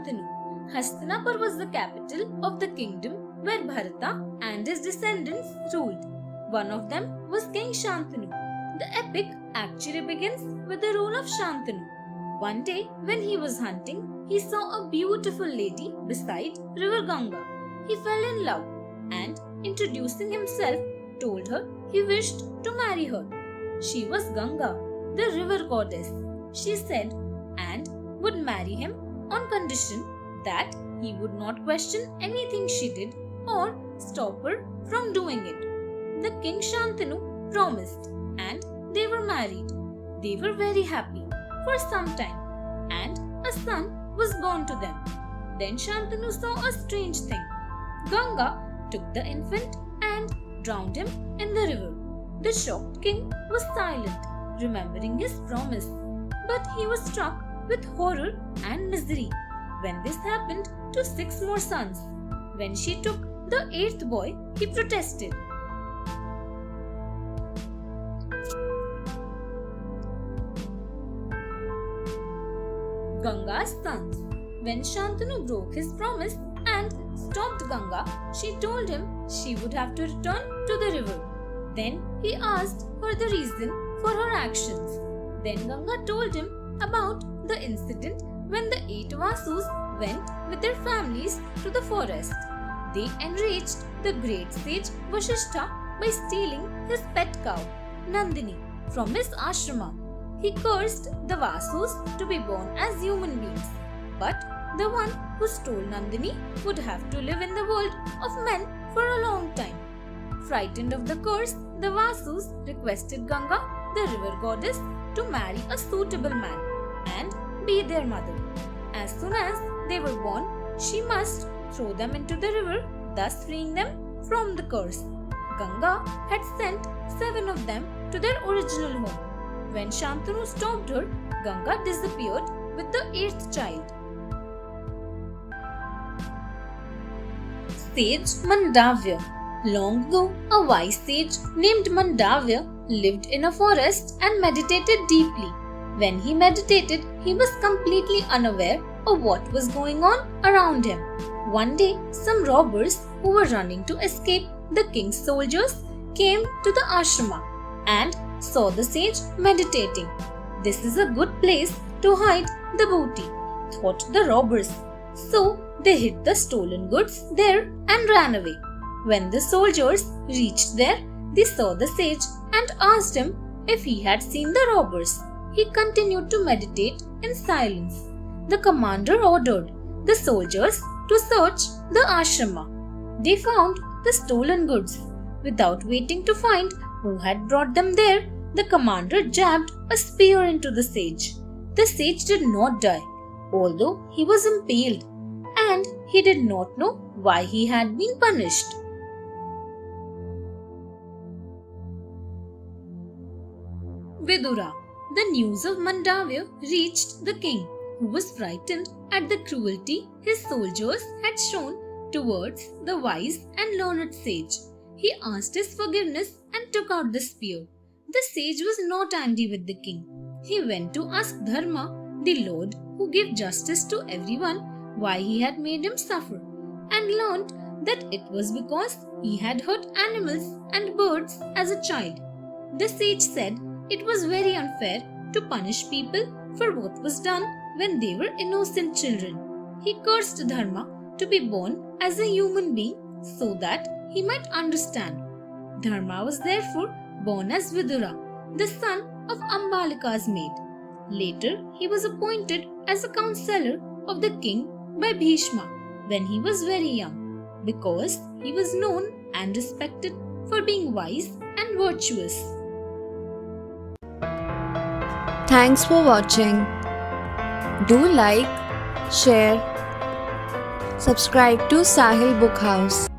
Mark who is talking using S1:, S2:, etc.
S1: Shantanu. Hastinapur was the capital of the kingdom where Bharata and his descendants ruled. One of them was King Shantanu. The epic actually begins with the rule of Shantanu. One day, when he was hunting, he saw a beautiful lady beside River Ganga. He fell in love and, introducing himself, told her he wished to marry her. She was Ganga, the river goddess, she said, and would marry him on condition that he would not question anything she did or stop her from doing it. The King Shantanu promised, and they were married. They were very happy for some time, and a son was born to them. Then Shantanu saw a strange thing. Ganga took the infant and drowned him in the river. The shocked king was silent, remembering his promise, but he was struck with horror and misery when this happened to 6 more sons. When she took the 8th boy, he protested. Gangas Sons. When Shantanu broke his promise and stopped Ganga, she told him she would have to return to the river. Then he asked her the reason for her actions. Then Ganga told him about the incident when the 8 Vasus went with their families to the forest. They enraged the great sage Vasishtha by stealing his pet cow, Nandini, from his ashrama. He cursed the Vasus to be born as human beings, but the one who stole Nandini would have to live in the world of men for a long time. Frightened of the curse, the Vasus requested Ganga, the river goddess, to marry a suitable man and be their mother. As soon as they were born, she must throw them into the river, thus freeing them from the curse. Ganga had sent 7 of them to their original home. When Shantanu stopped her, Ganga disappeared with the 8th child. Sage Mandavya. Long ago, a wise sage named Mandavya lived in a forest and meditated deeply. When he meditated, he was completely unaware of what was going on around him. One day, some robbers who were running to escape the king's soldiers came to the ashrama and saw the sage meditating. This is a good place to hide the booty, thought the robbers. So they hid the stolen goods there and ran away. When the soldiers reached there, they saw the sage and asked him if he had seen the robbers. He continued to meditate in silence. The commander ordered the soldiers to search the ashrama. They found the stolen goods. Without waiting to find who had brought them there, the commander jabbed a spear into the sage. The sage did not die, although he was impaled, and he did not know why he had been punished. Vidura. The news of Mandavya reached the king, who was frightened at the cruelty his soldiers had shown towards the wise and learned sage. He asked his forgiveness and took out the spear. The sage was not angry with the king. He went to ask Dharma, the Lord who gave justice to everyone, why he had made him suffer, and learned that it was because he had hurt animals and birds as a child. The sage said it was very unfair to punish people for what was done when they were innocent children. He cursed Dharma to be born as a human being so that he might understand. Dharma was therefore born as Vidura, the son of Ambalika's maid. Later, he was appointed as a counselor of the king by Bhishma when he was very young, because he was known and respected for being wise and virtuous.
S2: Thanks for watching. Do like, share, subscribe to Sahil Book House.